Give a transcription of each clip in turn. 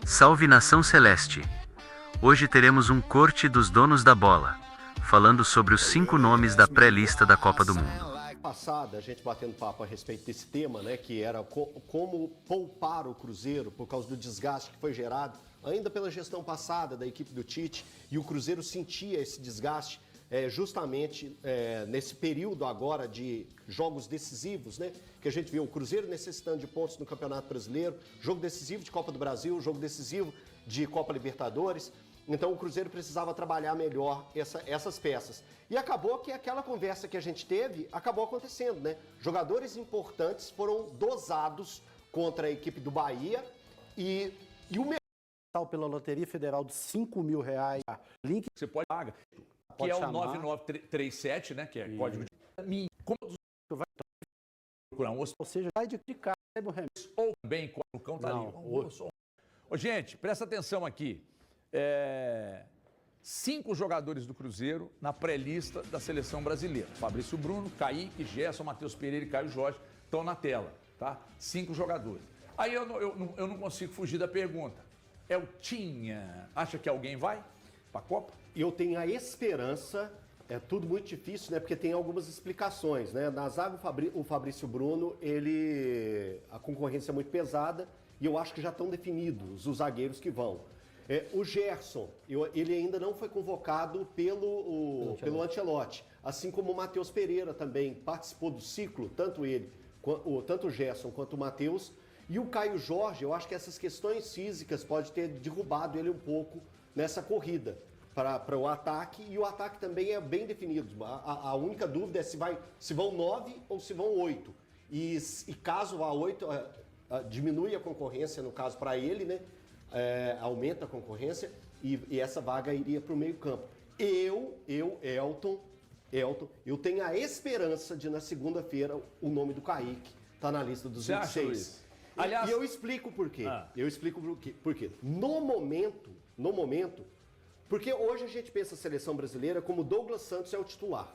Salve nação celeste! Hoje teremos um corte dos donos da bola, falando sobre os 5 nomes da pré-lista da Copa do Mundo. Passada, a gente batendo papo a respeito desse tema, né, que era como poupar o Cruzeiro por causa do desgaste que foi gerado ainda pela gestão passada da equipe do Tite, e o Cruzeiro sentia esse desgaste justamente nesse período agora de jogos decisivos, né, que a gente viu o Cruzeiro necessitando de pontos no Campeonato Brasileiro, jogo decisivo de Copa do Brasil, jogo decisivo de Copa Libertadores. Então o Cruzeiro precisava trabalhar melhor essas peças. E acabou que aquela conversa que a gente teve acabou acontecendo, né? Jogadores importantes foram dosados contra a equipe do Bahia e o pela Loteria Federal de R$5.000. Link você pode pagar, que é o 9937, né? Que é código de como vai procurar um ou seja, vai de casa, ou bem o cão tá ali. Ô, gente, presta atenção aqui. 5 jogadores do Cruzeiro na pré-lista da seleção brasileira. Fabrício Bruno, Kaique, Gerson, Matheus Pereira e Caio Jorge estão na tela, tá? 5 jogadores. Aí eu não consigo fugir da pergunta. É o Tinha. Acha que alguém vai para a Copa? Eu tenho a esperança, é tudo muito difícil, né? Porque tem algumas explicações, né? Na zaga, o Fabrício Bruno, a concorrência é muito pesada e eu acho que já estão definidos os zagueiros que vão. O Gerson, ele ainda não foi convocado pelo Ancelotti, assim como o Matheus Pereira também participou do ciclo, tanto o Gerson quanto o Matheus. E o Caio Jorge, eu acho que essas questões físicas podem ter derrubado ele um pouco nessa corrida para o ataque, e o ataque também é bem definido. A única dúvida é se vão 9 ou se vão 8. E caso vá 8, diminui a concorrência, no caso, para ele, né? Aumenta a concorrência e essa vaga iria para o meio campo. Elton, eu tenho a esperança de na segunda-feira o nome do Kaique tá na lista dos 26. Aliás, e eu explico por quê. Por quê. No momento, porque hoje a gente pensa a seleção brasileira como Douglas Santos é o titular.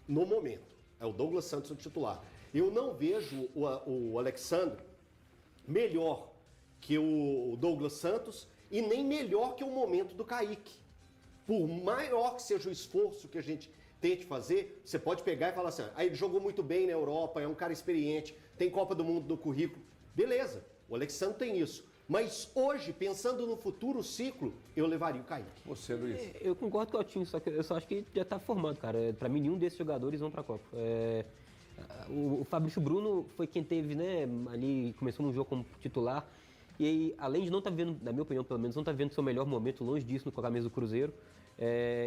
No momento, é o Douglas Santos o titular. Eu não vejo o Alexandre melhor que o Douglas Santos e nem melhor que o momento do Kaique. Por maior que seja o esforço que a gente tente fazer, você pode pegar e falar assim, ele jogou muito bem na Europa, é um cara experiente, tem Copa do Mundo no currículo. Beleza, o Alexandre tem isso. Mas hoje, pensando no futuro ciclo, eu levaria o Kaique. Você, Luiz? Eu concordo com o Altinho, só que eu só acho que já está formado, cara. Para mim, nenhum desses jogadores vão para a Copa. O Fabrício Bruno foi quem teve, né, ali, começou num jogo como titular. E aí, além de não estar vendo, na minha opinião pelo menos, não estar vendo seu melhor momento, longe disso, com a camisa do Cruzeiro,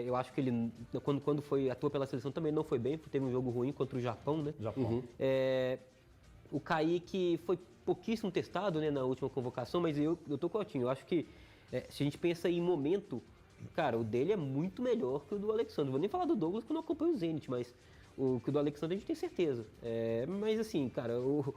eu acho que ele, quando atuou pela seleção, também não foi bem, teve um jogo ruim contra o Japão, né? O Kaique foi pouquíssimo testado, né, na última convocação, mas eu tô com o Altinho. Eu acho que, se a gente pensa em momento, cara, o dele é muito melhor que o do Alexandre. Vou nem falar do Douglas, que eu não acompanho o Zenit, mas o que o do Alexandre a gente tem certeza. Mas assim, cara, o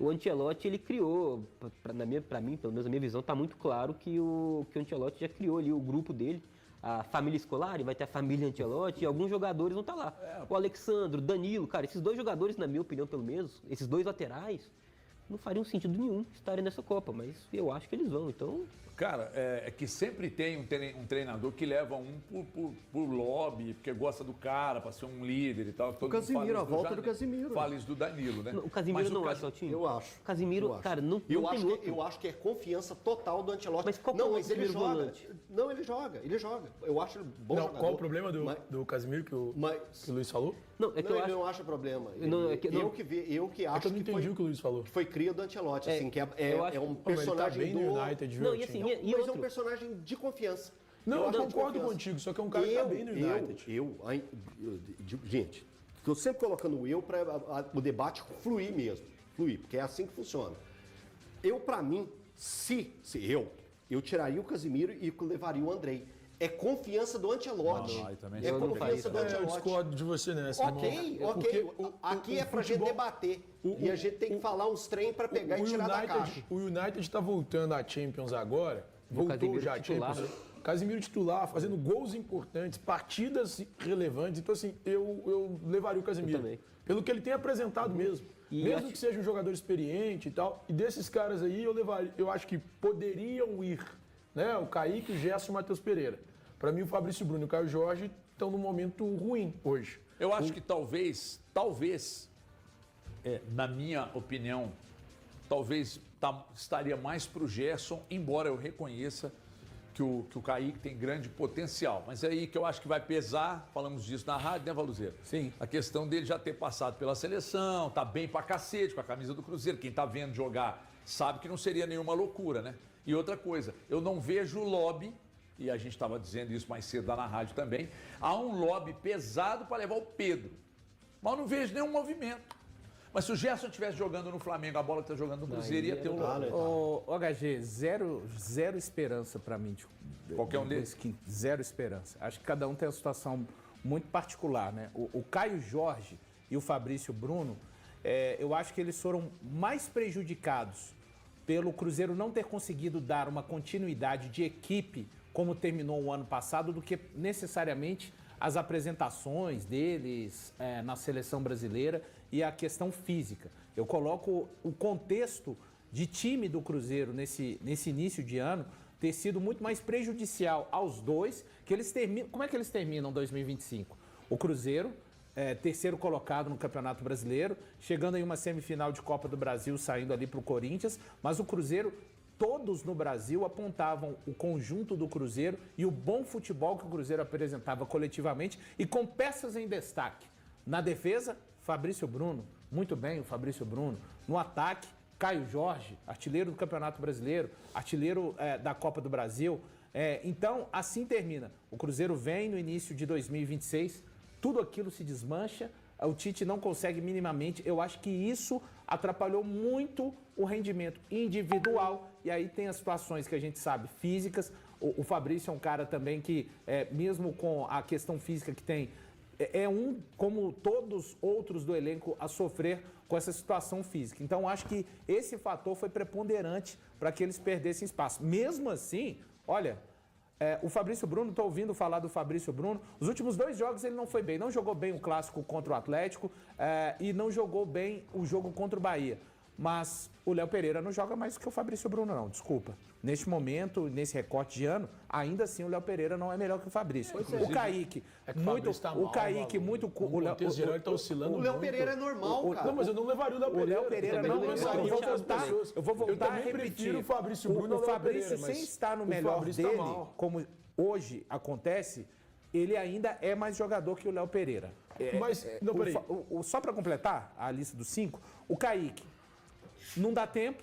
Ancelotti, ele criou, pra mim, pelo menos a minha visão, tá muito claro que o Ancelotti já criou ali o grupo dele, a família escolar, vai ter a família Ancelotti, e alguns jogadores vão estar lá. O Alexandre, o Danilo, cara, esses 2 jogadores, na minha opinião, pelo menos, esses 2 laterais, não fariam sentido nenhum estarem nessa Copa, mas eu acho que eles vão, então... Cara, é que sempre tem um treinador que leva por lobby, porque gosta do cara, para ser um líder e tal. O Casimiro, a volta do Casimiro. Fala isso do Danilo, né? O Casimiro não acha, Altinho? Eu acho. Casimiro, cara, não tem outro. Eu acho que é confiança total do Ancelotti. Mas qual mas ele joga. Volante? Não, ele joga. Eu acho ele bom jogador. Qual o problema do Casimiro que o Luiz falou? Não, é que ele eu acho... não acha problema. Eu que entendi o que o Luiz falou. Que foi cria do Ancelotti, assim, que é um personagem ele tá bem no United, viu? Não, e assim, mas é um personagem de confiança. Não, eu concordo contigo, só que é um cara que tá bem no United. Gente, estou sempre colocando o para o debate fluir mesmo. Fluir, porque é assim que funciona. Para mim, eu tiraria o Casimiro e levaria o Andrei. É confiança do Ancelotti. É confiança do Ancelotti. Eu discordo de você nessa. Ok. Aqui é pra gente debater. E a gente tem que falar uns trem pra pegar e tirar da caixa. O United está voltando à Champions agora. Voltou já à Champions. Casimiro titular, fazendo gols importantes, partidas relevantes. Então, assim, eu levaria o Casimiro. Pelo que ele tem apresentado mesmo. Mesmo que seja um jogador experiente e tal. E desses caras aí, eu acho que poderiam ir né? O Kaique, o Gerson e o Matheus Pereira. Para mim, o Fabrício Bruno e o Caio Jorge estão num momento ruim hoje. Eu acho que talvez, na minha opinião, talvez estaria mais para o Gerson, embora eu reconheça que o Kaique tem grande potencial. Mas é aí que eu acho que vai pesar, falamos disso na rádio, né, Valuzeiro? Sim. A questão dele já ter passado pela seleção, tá bem pra cacete com a camisa do Cruzeiro. Quem tá vendo jogar sabe que não seria nenhuma loucura, né? E outra coisa, eu não vejo o lobby, e a gente estava dizendo isso mais cedo lá na rádio também, há um lobby pesado para levar o Pedro. Mas eu não vejo nenhum movimento. Mas se o Gerson estivesse jogando no Flamengo, a bola que está jogando no Cruzeiro, ia ter um lobby. O HG, zero esperança para mim. Qualquer um deles? Zero esperança. Acho que cada um tem uma situação muito particular, né? O Caio Jorge e o Fabrício Bruno, eu acho que eles foram mais prejudicados pelo Cruzeiro não ter conseguido dar uma continuidade de equipe como terminou o ano passado do que necessariamente as apresentações deles na seleção brasileira e a questão física. Eu coloco o contexto de time do Cruzeiro nesse início de ano ter sido muito mais prejudicial aos dois, que eles terminam. Como é que eles terminam 2025? O Cruzeiro, terceiro colocado no Campeonato Brasileiro, chegando em uma semifinal de Copa do Brasil, saindo ali para o Corinthians, mas o Cruzeiro, todos no Brasil apontavam o conjunto do Cruzeiro e o bom futebol que o Cruzeiro apresentava coletivamente e com peças em destaque. Na defesa, Fabrício Bruno, muito bem o Fabrício Bruno. No ataque, Caio Jorge, artilheiro do Campeonato Brasileiro, artilheiro da Copa do Brasil. Então, assim termina. O Cruzeiro vem no início de 2026, tudo aquilo se desmancha, o Tite não consegue minimamente. Eu acho que isso atrapalhou muito o rendimento individual. E aí tem as situações que a gente sabe, físicas. O Fabrício é um cara também que, mesmo com a questão física que tem, como todos outros do elenco, a sofrer com essa situação física. Então, acho que esse fator foi preponderante para que eles perdessem espaço. Mesmo assim, olha, o Fabrício Bruno, estou ouvindo falar do Fabrício Bruno, os últimos 2 jogos ele não foi bem. Não jogou bem o clássico contra o Atlético e não jogou bem o jogo contra o Bahia. Mas o Léo Pereira não joga mais do que o Fabrício Bruno, não, desculpa. Neste momento, nesse recorte de ano, ainda assim o Léo Pereira não é melhor que o Fabrício. O Kaique, o Kaique, muito... O Léo Pereira está oscilando. O Léo Pereira é normal, cara. Não, mas eu não levaria o Léo Pereira. O Léo Pereira não lançaria outras pessoas. Eu vou voltar a prefiro repetir. o Fabrício Bruno O Fabrício, sem estar no melhor dele, como hoje acontece, ele ainda é mais jogador que o Léo Pereira. Mas, não, peraí. Só para completar a lista dos 5, o Kaique não dá tempo.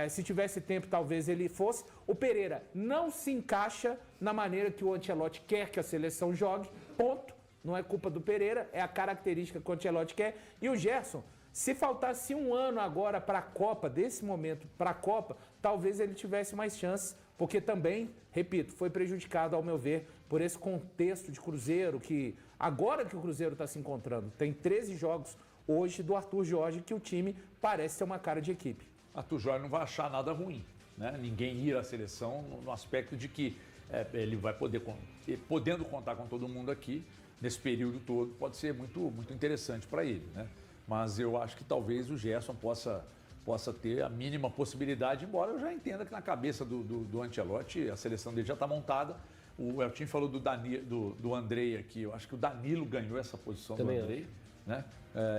Se tivesse tempo, talvez ele fosse. O Pereira não se encaixa na maneira que o Ancelotti quer que a seleção jogue. Ponto. Não é culpa do Pereira, é a característica que o Ancelotti quer. E o Gerson, se faltasse um ano agora para a Copa, desse momento para a Copa, talvez ele tivesse mais chances, porque também, repito, foi prejudicado, ao meu ver, por esse contexto de Cruzeiro, que agora que o Cruzeiro está se encontrando, tem 13 jogos hoje do Arthur Jorge, que o time parece ter uma cara de equipe. Arthur Jorge não vai achar nada ruim, né? Ninguém ir à seleção no aspecto de que ele vai poder, podendo contar com todo mundo aqui, nesse período todo, pode ser muito, muito interessante para ele, né? Mas eu acho que talvez o Gerson possa ter a mínima possibilidade, embora eu já entenda que na cabeça do Ancelotti a seleção dele já está montada. O Eltinho falou do Andrei aqui, eu acho que o Danilo ganhou essa posição também do Andrei. Né?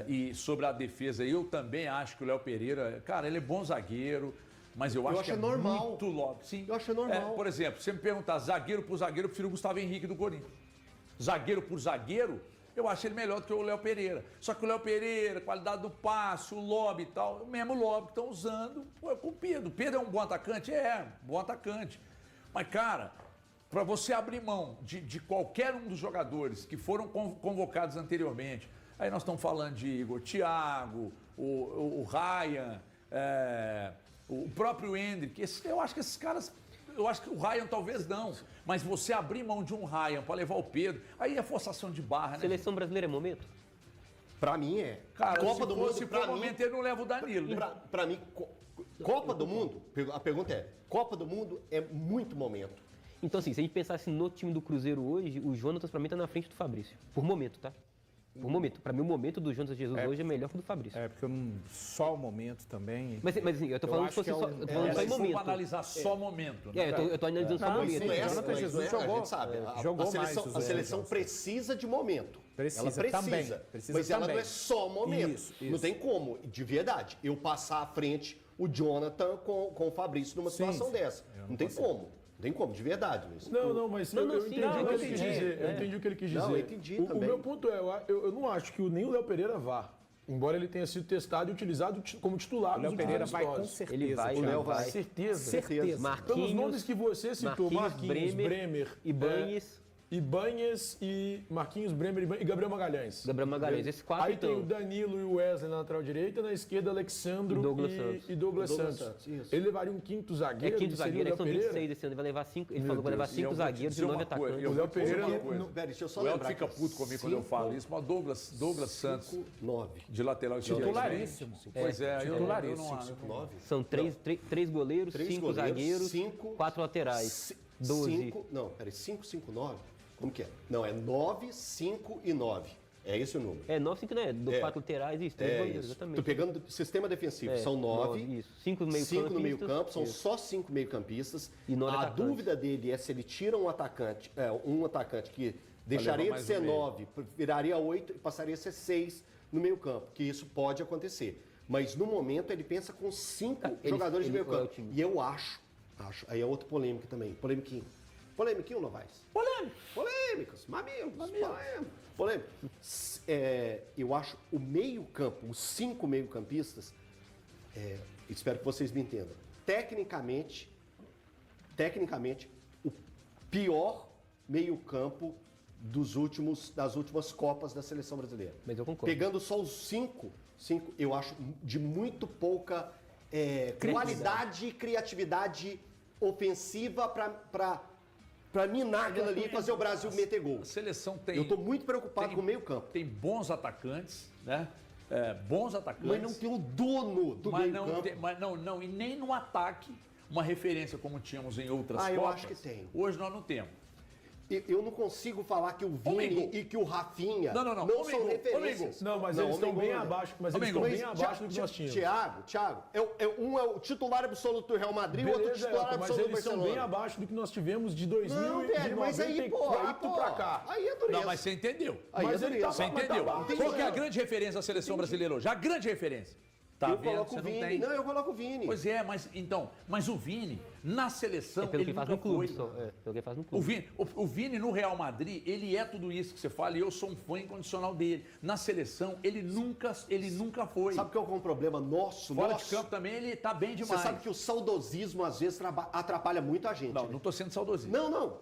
E sobre a defesa, eu também acho que o Léo Pereira, cara, ele é bom zagueiro, mas eu acho que é normal. muito logo. Sim. Eu acho normal. Por exemplo, se você me perguntar zagueiro por zagueiro, eu prefiro o Gustavo Henrique do Corinthians. Zagueiro por zagueiro, eu acho ele melhor do que o Léo Pereira. Só que o Léo Pereira, qualidade do passe, o lobby e tal, o mesmo lobby que estão usando com o Pedro. O Pedro é um bom atacante? Bom atacante. Mas, cara, para você abrir mão de qualquer um dos jogadores que foram convocados anteriormente, aí nós estamos falando de Igor Thiago, o Ryan, o próprio Hendrick. Eu acho que esses caras... Eu acho que o Ryan talvez não, mas você abrir mão de um Ryan para levar o Pedro, aí é forçação de barra, né? Seleção brasileira é momento? Pra mim é. Cara, Copa do Mundo, se for momento, ele não leva o Danilo. Pra mim, Copa do Mundo, a pergunta é, Copa do Mundo é muito momento. Então, assim, se a gente pensasse no time do Cruzeiro hoje, o Jonatas pra mim tá na frente do Fabrício. Por momento, tá? Por momento. Pra mim, o momento do Jonas Jesus hoje é melhor que o do Fabrício. É, porque eu não. Só o momento também. Mas assim, eu tô falando acho se fosse que é só, um- eu tô falando só em Se for momento. pra analisar só momento, né? Eu tô analisando só Não, momento. isso é- Mas Jonathan Jesus a jogou. gente sabe, Jogou a seleção, mais, a os seleção dois. precisa de momento. Precisa ela precisa, também, precisa mas ela também. não é só momento. Isso. Não tem como, de verdade, eu passar à frente o Jonathan com o Fabrício numa situação dessa. Não tem como. Não tem como, de verdade, Luiz. Não, mas Não, eu sim, entendi não, o que eu ele quis entendi. dizer. Eu entendi o que ele quis dizer. Não, eu entendi O também. meu ponto é, eu não acho que nem o Léo Pereira vá. Embora ele tenha sido testado e utilizado como titular O Léo nos Pereira últimos vai com amistosos. certeza. Ele vai, O Léo vai. vai. Certeza. Certeza. Pelos Marquinhos, nomes que você citou, Marquinhos, Bremer, Ibanez. Ibanez e Marquinhos, Bremer e Gabriel Magalhães. Gabriel Magalhães, esses quatro, Aí tem então. o Danilo e o Wesley na lateral direita, na esquerda Alexandro E Douglas Santos. e Douglas Douglas Santos. Santos, isso. Ele levaria um quinto É zagueiro, quinto que seria zagueiro, o são Léo Pereira. 26 esse ano. Ele vai levar 5. Ele falou que vai levar E eu 5 vou zagueiros e dizer 9 uma coisa, atacantes. O Léo Pereira Não, não- peraí, deixa eu só O Elton lembrar. fica puto comigo quando eu falo isso, mas Douglas Santos, 9. de lateral esquerdo. Titularíssimo. Pois é, titularíssimo. 9. São 3 goleiros, 5 zagueiros, 4 laterais. 12. 5, não, peraí, 5, 5, 9. Como que é? Não, é 9, 5 e 9. É esse o número. É, 9, 5, né? Do É. 4 laterais e 3 É goleiros, isso. exatamente. Tô pegando do sistema defensivo. São 9. Isso. 5 no meio campo. 5 no meio campo, são só 5 meio-campistas. E 9 A atacantes. dúvida dele é se ele tira um atacante que deixaria de mais ser um meio. 9, viraria 8 e passaria a ser 6 no meio campo, que isso pode acontecer. Mas no momento ele pensa com 5 jogadores de meio qual é o campo. time? E eu acho, aí é outra polêmica também, polêmiquinho. Polêmiquinho, Novaes? Polêmicas, mamilos. Polêmica. Eu acho o meio campo, os 5 meio-campistas, espero que vocês me entendam, tecnicamente, o pior meio-campo das últimas Copas da Seleção Brasileira. Mas eu concordo. Pegando só os 5, eu acho de muito pouca qualidade e criatividade ofensiva para minar aquilo ali e fazer o Brasil meter gol. A seleção tem. Eu estou muito preocupado com o meio-campo. Tem bons atacantes, né? Bons atacantes. Mas não tem o dono do Mas meio-campo. não, e nem no ataque, uma referência como tínhamos em outras Copas. Eu acho que tem. Hoje nós não temos. Eu não consigo falar que o Vini e que o Rafinha Não. são referências. Não, mas eles estão bem abaixo, do que nós tínhamos. Thiago, um é o titular absoluto do Real Madrid, o outro Beleza, titular Elton, mas absoluto do eles estão bem Barcelona. abaixo do que nós tivemos de 2000 Não, e velho, de mas aí, pô, 94 pra cá. Aí é dureza. Não, mas você entendeu. Aí Mas é ele dureza. tá- Você entendeu? bom. Qual que é a grande referência da seleção brasileira hoje? A grande referência. Tá Eu vendo? coloco Você o não Vini. tem. Não, eu coloco o Vini. Pois é, mas o Vini, na seleção, É pelo ele que faz nunca no clube foi. só. É, pelo que ele faz no O clube. Vini no Real Madrid, ele é tudo isso que você fala e eu sou um fã incondicional dele. Na seleção, ele nunca foi. Sabe qual é um problema nosso? Fora de campo também, ele tá bem Você demais. sabe que o saudosismo, às vezes, atrapalha muito a gente. Não, né? não tô sendo saudosista. Não.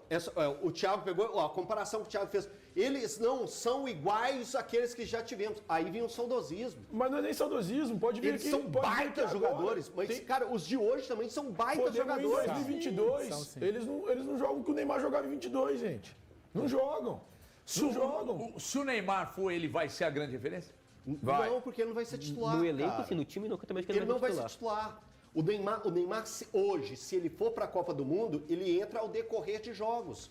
O Thiago pegou, a comparação que o Thiago fez. Eles não são iguais àqueles que já tivemos. Aí vinha o saudosismo. Mas não é nem saudosismo, pode vir Eles aqui. são pode vir baita aqui agora. jogadores, mas, Tem- cara, os de hoje também são baita Podemos ir em jogadores. 2022, São, sim. eles não jogam o que o Neymar jogava em 22, gente. Não jogam. Não jogam. Se o Neymar for, ele vai ser a grande referência? Não, porque ele não vai ser titular, No elenco, cara. sim, no time, não, também acho que Ele não vai ser titular. titular. O Neymar hoje, se ele for para a Copa do Mundo, ele entra ao decorrer de jogos.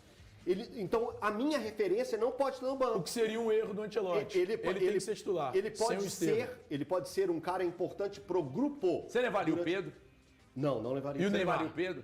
Então, a minha referência não pode estar no O banco. que seria um erro do Ancelotti. Ele tem que ser titular. Ele sem pode o Estevão. ele pode ser um cara importante pro grupo. Você levaria o Pedro? Não levaria. E o Você Neymar? levaria o Pedro?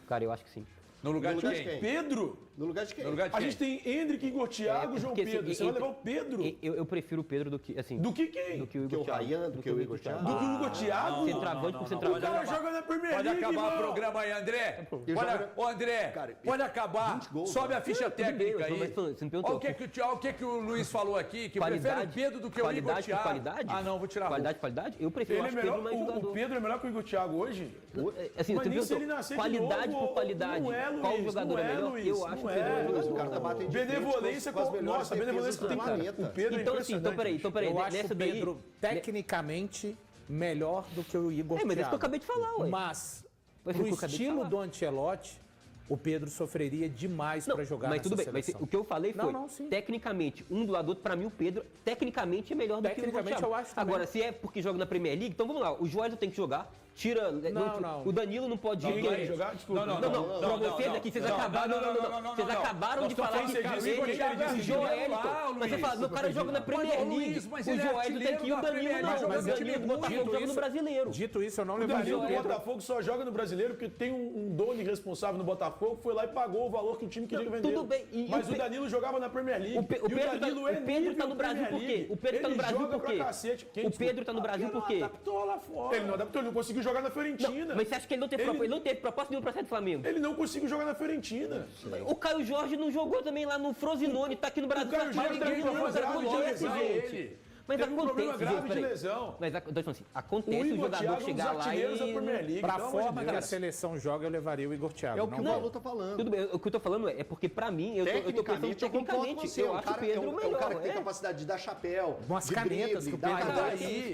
Cara, eu acho que sim. No lugar No de lugar de quem? quem? Pedro? No lugar de quem? No lugar de A quem? gente tem Hendrick, Igor Thiago, João porque, assim, Pedro. Você vai levar o Pedro? Eu prefiro o Pedro do que, assim... Do que quem? Do que o Que o Igor Thiago. Ryan, do que o Igor Thiago. Do que o Igor Thiago? Centroavante por O centroavante. cara joga na Premier Pode League, acabar o irmão. programa aí, André. Eu Olha, jogo- ô André, Cara, pode acabar. 20 gols, Sobe né? a ficha Tudo bem, técnica mas aí. você me perguntou. Olha o que o Luiz falou aqui, que prefere o Qualidade, Pedro do que o Igor qualidade por Thiago. qualidade? Ah, não, vou tirar a roupa. Qualidade? Eu prefiro, Ele é acho o Pedro melhor, mais o jogador. Pedro é melhor que o Igor Thiago hoje? Assim, Mas você nem se perguntou, ele nascer de qualidade novo, por qualidade. não é, Luiz, Qual não jogador é é, melhor? Luiz, Eu acho não que o Pedro é. é Mas o melhor. cara tá batendo de frente Benevolência com as com... melhores Nossa, benevolência defesas tem do cara. planeta. O Pedro é Então, assim, impressionante. então peraí, Eu acho nessa o daí... Pedro tecnicamente melhor do que o Igor É, mas é isso que eu Thiago. acabei de falar, ué. Mas, Mas pro eu acabei de estilo falar. do Ancelotti, o Pedro sofreria demais para jogar mas nessa tudo bem, seleção. mas o que eu falei foi, sim. tecnicamente, um do lado do outro, pra mim o Pedro, tecnicamente é melhor do que o Tecnicamente, Thiago. eu acho também. Agora, se é porque joga na Premier League, então vamos lá, o Joelson tem que jogar, tira... Não. O Danilo não pode Quem ir. vai jogar? Desculpa. Não, pra vocês aqui, vocês acabaram de falar que o Joelson... Mas você fala, meu cara joga na Premier League, o Joelson tem que ir, o Danilo não, mas o Danilo do Botafogo joga no Brasileiro. Dito isso, eu não O levaria Danilo o do Pedro. Botafogo só joga no Brasileiro porque tem um dono irresponsável no Botafogo que foi lá e pagou o valor que o time queria vender. Tudo bem. E Mas o Danilo jogava na Premier League. O Pedro tá no Brasil por quê? O Pedro tá no Brasil por quê? O Pedro tá no Brasil por quê? Adaptou lá fora. Ele não adaptou, ele não conseguiu jogar na Fiorentina. Mas você acha que ele não teve proposta nenhuma pra sair do Flamengo? Ele não conseguiu jogar na Fiorentina. O Caio Jorge não jogou também lá no Frosinone, tá aqui no Brasil. O Caio Jorge teve um problema grave de lesão, gente. Mas Teve um problema acontece, grave de peraí. lesão. Mas eu tô falando assim, acontece O o Igor jogador Thiago é um dos chegar lá artilheiros da Premier e... League. Pra pelo amor forma de que a Deus. seleção joga, eu levaria o Igor Thiago. É o que o não Valu tá falando. Tudo bem, o que eu tô falando é porque pra mim, eu tô pensando Eu concordo com tecnicamente, você. eu acho o Pedro é um melhor. cara que tem capacidade de dar chapéu, Umas de canetas drible, que o dar Pedro cartão. dá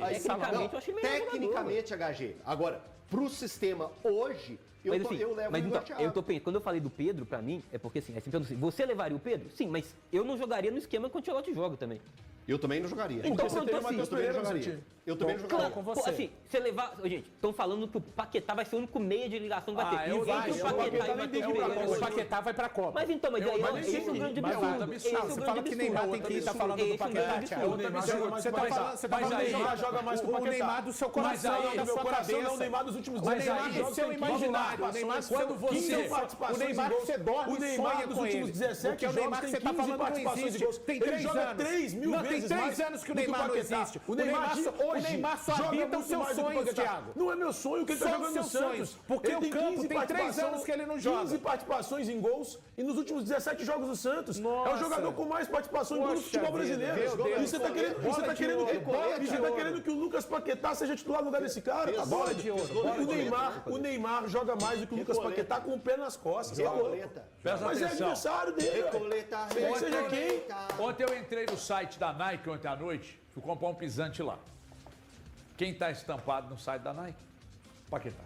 aí, tecnicamente eu achei melhor Tecnicamente, HG. Agora, pro sistema hoje, eu Mas, assim, levo mas o então, Igor Thiago. eu tô pensando, quando eu falei do Pedro, pra mim, é porque assim, você levaria o Pedro? Sim, mas eu não jogaria no esquema que o Ancelotti joga também. Eu também não jogaria. Então, Você pronto, tem o assim, Matheus eu também Pereira não no seu jogaria. time. Eu também não jogaria. com Pô, você. assim, você levar... Gente, estão falando que o Paquetá vai ser o único meia de ligação que vai ter. eu Entre vai, o o Paquetá Paquetá e o nem tem Matheus que ir pra Pereira. Copa. O Paquetá vai pra Copa. Mas então, mas aí mas esse é o grande absurdo. Esse é o Você grande fala que Neymar tem que estar falando do Paquetá, Thiago. O Neymar joga mais Você que o tá Paquetá. falando, você tá Mas falando o do Neymar joga mais que o o Paquetá. Neymar do seu Mas coração, aí, não da meu sua coração cabeça. não, o Neymar dos últimos O 10 Neymar anos. é seu imaginário. O Neymar Quando você 15 participações o Neymar em gols, que você dorme o Neymar sonha dos com últimos ele. 17 Porque o jogos Neymar que tem você tá 15 falando não participações em existe. gols. Tem Ele 3 joga anos. 3 mil Não, tem vezes 3 mais anos que o do Neymar não Paquetá. existe. O Neymar de O hoje Neymar só joga habita os muito seus mais do que o sonhos, Paquetá. Thiago. Não é meu sonho que ele Só tá os jogando no seus sonhos. Santos. Porque Ele o tem campo 15 tem 3 participações- anos que ele não joga. 15 participações em gols e nos últimos 17 jogos do Santos. É o Nossa. jogador com mais participação em gols do Poxa futebol vida, brasileiro. meu Deus. E você tá querendo, Bola você tá de querendo, ouro, que, bola de você tá ouro. querendo que o Lucas Paquetá seja titular no lugar desse cara? Tá Bola doido? de ouro, bola de O Neymar joga mais do que o Lucas Paquetá com o pé nas costas. tá louco? Recoleta. Presta Mas é atenção. adversário dele. Recoleta, Quer que seja quem? recoleta. Ontem eu entrei no site da Nike ontem à noite, fui comprar um pisante lá. Quem tá estampado no site da Nike? Paquetá.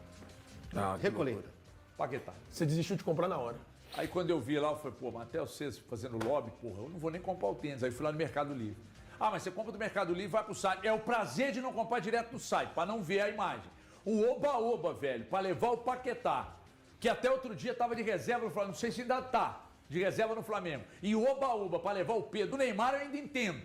Recoleta. Paquetá. Você desistiu de comprar na hora. Aí quando eu vi lá, eu falei, pô, Matheus, vocês fazendo lobby, porra, eu não vou nem comprar o tênis. Aí fui lá no Mercado Livre. Ah, mas você compra do Mercado Livre, vai pro site. É o prazer de não comprar direto do site, pra não ver a imagem. O oba-oba, velho, pra levar o Paquetá, que até outro dia tava de reserva no Flamengo, não sei se ainda tá, de reserva no Flamengo. E o oba-oba pra levar o Pedro, o Neymar eu ainda entendo.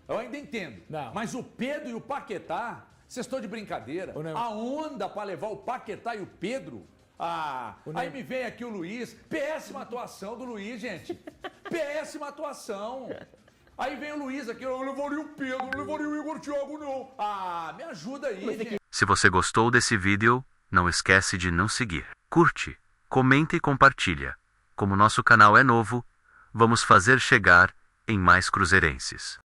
Eu ainda entendo. Não. Mas o Pedro e o Paquetá, vocês estão de brincadeira. O Neymar- A onda pra levar o Paquetá e o Pedro... Ah, aí me vem aqui o Luiz. Péssima atuação do Luiz, gente. Péssima atuação. Aí vem o Luiz aqui, eu levaria o Pedro, não levaria o Igor Thiago, não. Ah, me ajuda aí, gente. Se você gostou desse vídeo, não esquece de nos seguir. Curte, comenta e compartilha. Como nosso canal é novo, vamos fazer chegar em mais cruzeirenses.